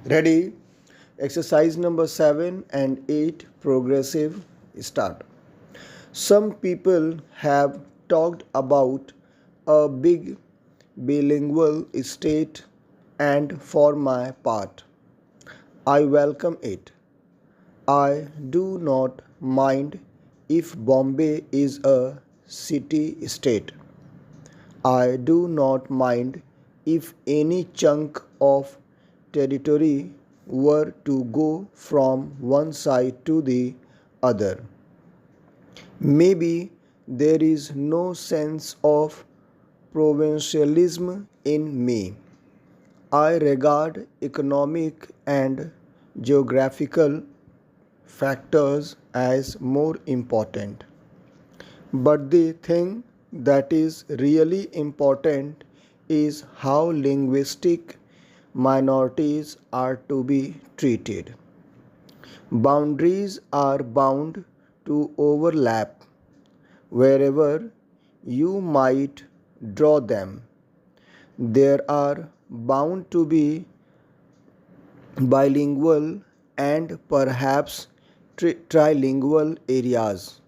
Ready? Exercise number 7 and 8 progressive start. Some people have talked about a big bilingual state, and for my part, I welcome it. I do not mind if Bombay is a city state. I do not mind if any chunk of territory were to go from one side to the other. Maybe there is no sense of provincialism in me. I regard economic and geographical factors as more important. But the thing that is really important is how linguistic minorities are to be treated. Boundaries are bound to overlap wherever you might draw them. There are bound to be bilingual and perhaps trilingual areas.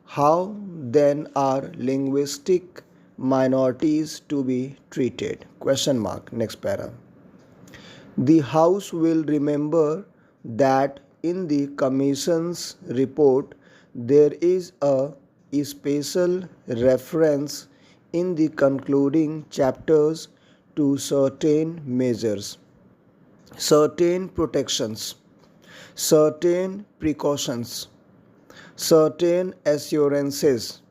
How then are linguistic minorities to be treated? Question mark. Next para. The House will remember that in the Commission's report there is a special reference in the concluding chapters to certain measures, certain protections, certain precautions, certain assurances,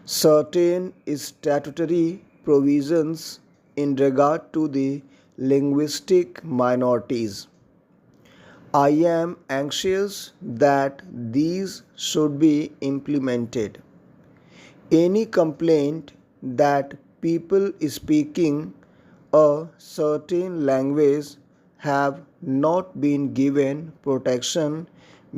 certain statutory provisions in regard to the linguistic minorities. I am anxious that these should be implemented. Any complaint that people speaking a certain language have not been given protection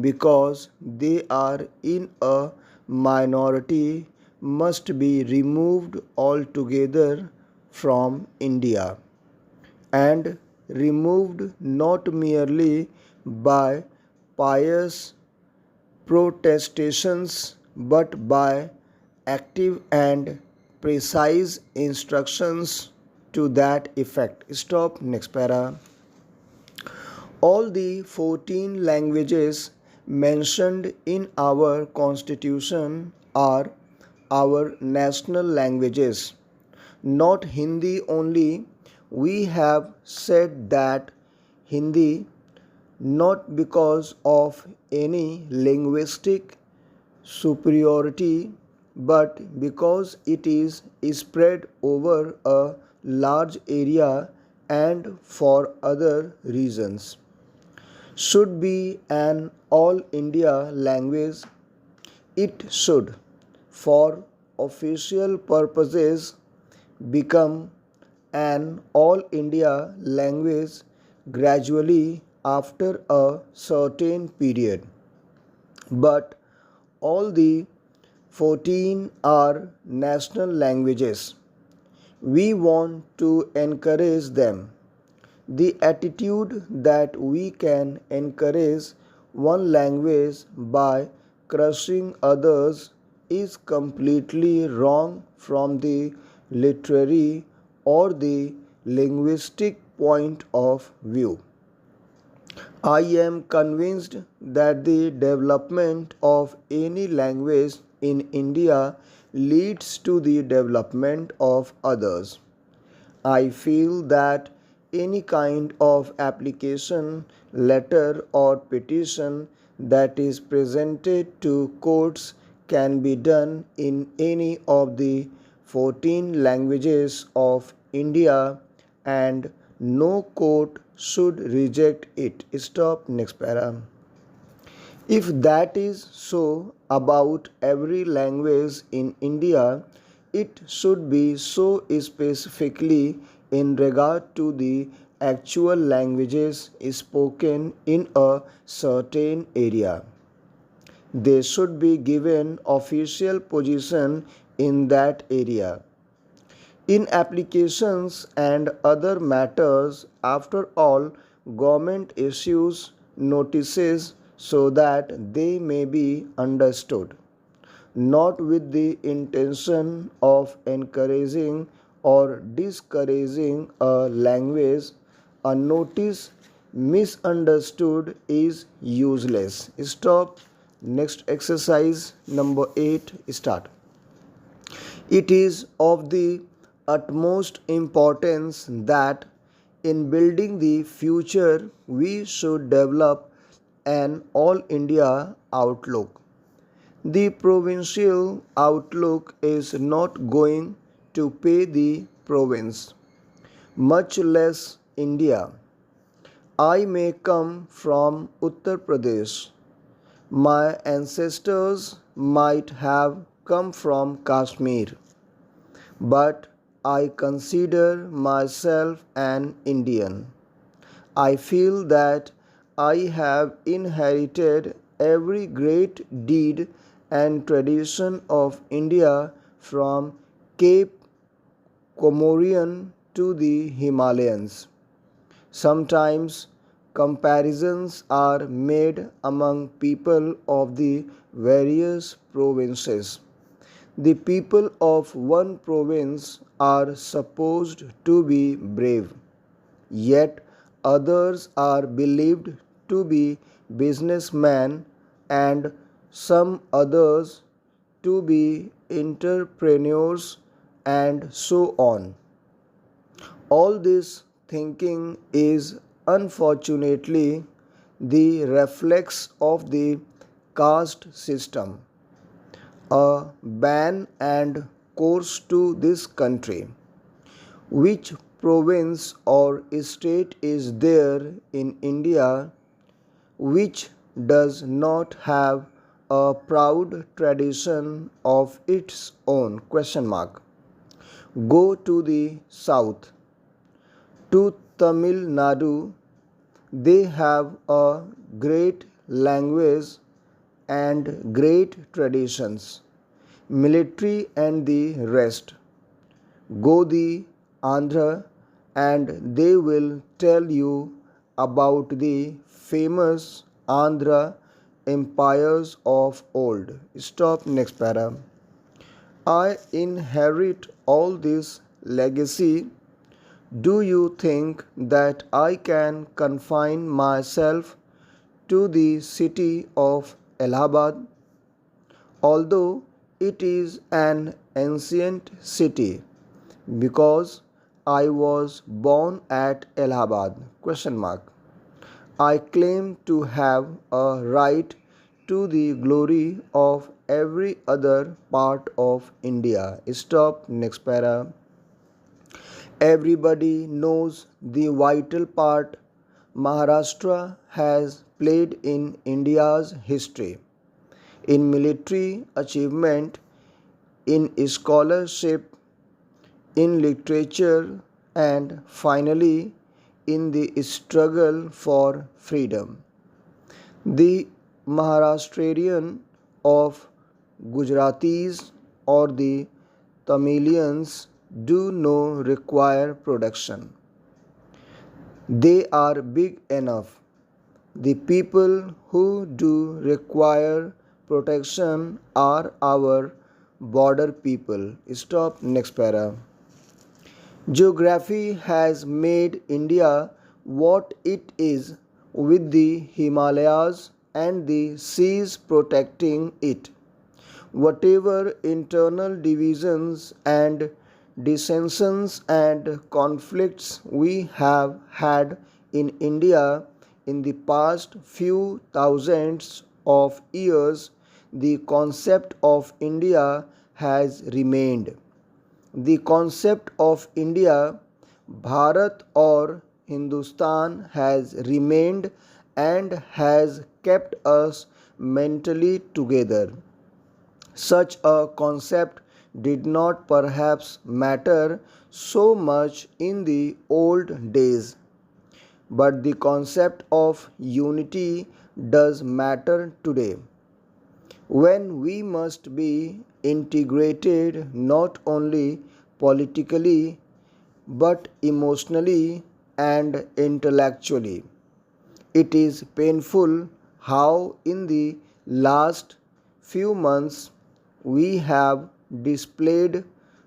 because they are in a minority must be removed altogether from India, and removed not merely by pious protestations but by active and precise instructions to that effect. Stop. Next para. All the 14 languages mentioned in our constitution are our national languages, not Hindi only. We have said that Hindi, not because of any linguistic superiority, but because it is spread over a large area and for other reasons, should be an all India language. It should, for official purposes, become an all India language gradually after a certain period. But all the 14 are national languages. We want to encourage them. The attitude that we can encourage one language by crushing others is completely wrong from the literary or the linguistic point of view. I am convinced that the development of any language in India leads to the development of others. I feel that any kind of application, letter, or petition that is presented to courts can be done in any of the 14 languages of India, and no court should reject it. Stop. Next para. If that is so about every language in India, it should be so specifically in regard to the actual languages spoken in a certain area. They should be given official position in that area. In applications and other matters, after all, government issues notices so that they may be understood, not with the intention of encouraging or discouraging a language. A notice misunderstood is useless. Stop. Next exercise number 8. Start. It is of the utmost importance that in building the future we should develop an all India outlook. The provincial outlook is not going to pay the province, much less India. I may come from Uttar Pradesh. My ancestors might have come from Kashmir, but I consider myself an Indian. I feel that I have inherited every great deed and tradition of India from Cape Comorian to the Himalayas. Sometimes comparisons are made among people of the various provinces. The people of one province are supposed to be brave, yet others are believed to be businessmen and some others to be entrepreneurs and so on. All this thinking is unfortunately the reflex of the caste system, a ban and course to this country. Which province or state is there in India which does not have a proud tradition of its own? Question mark. Go to the south, to Tamil Nadu. They have a great language and great traditions, military and the rest. Go the Andhra and they will tell you about the famous Andhra empires of old. Stop. Next para. I inherit all this legacy. Do you think that I can confine myself to the city of Allahabad? Although it is an ancient city, because I was born at Allahabad? Question mark. I claim to have a right to the glory of every other part of India. Stop. Next para. Everybody knows the vital part Maharashtra has played in India's history, in military achievement, in scholarship, in literature, and finally in the struggle for freedom. The Maharashtrian of Gujaratis or the Tamilians do not require protection. They are big enough. The people who do require protection are our border people. Stop. Next para. Geography has made India what it is, with the Himalayas and the seas protecting it. Whatever internal divisions and dissensions and conflicts we have had in India in the past few thousands of years, the concept of India has remained. The concept of India, Bharat or Hindustan, has remained and has kept us mentally together. Such a concept did not perhaps matter so much in the old days, but the concept of unity does matter today, when we must be integrated not only politically but emotionally and intellectually. It is painful how in the last few months we have displayed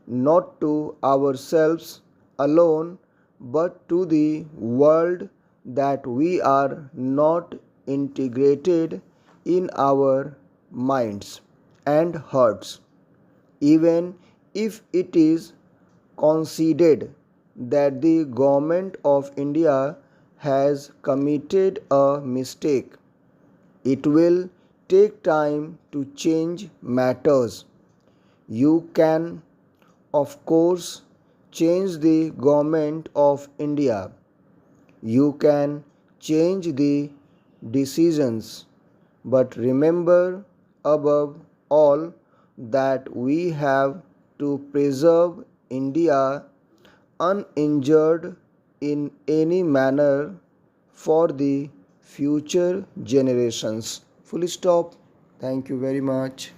not to ourselves alone but to the world that we are not integrated in our minds and hearts, even if it is conceded that the government of India has committed a mistake. It will take time to change matters. You can, of course, change the government of India. You can change the decisions, but remember above all that we have to preserve India uninjured in any manner for the future generations. Full stop. Thank you very much.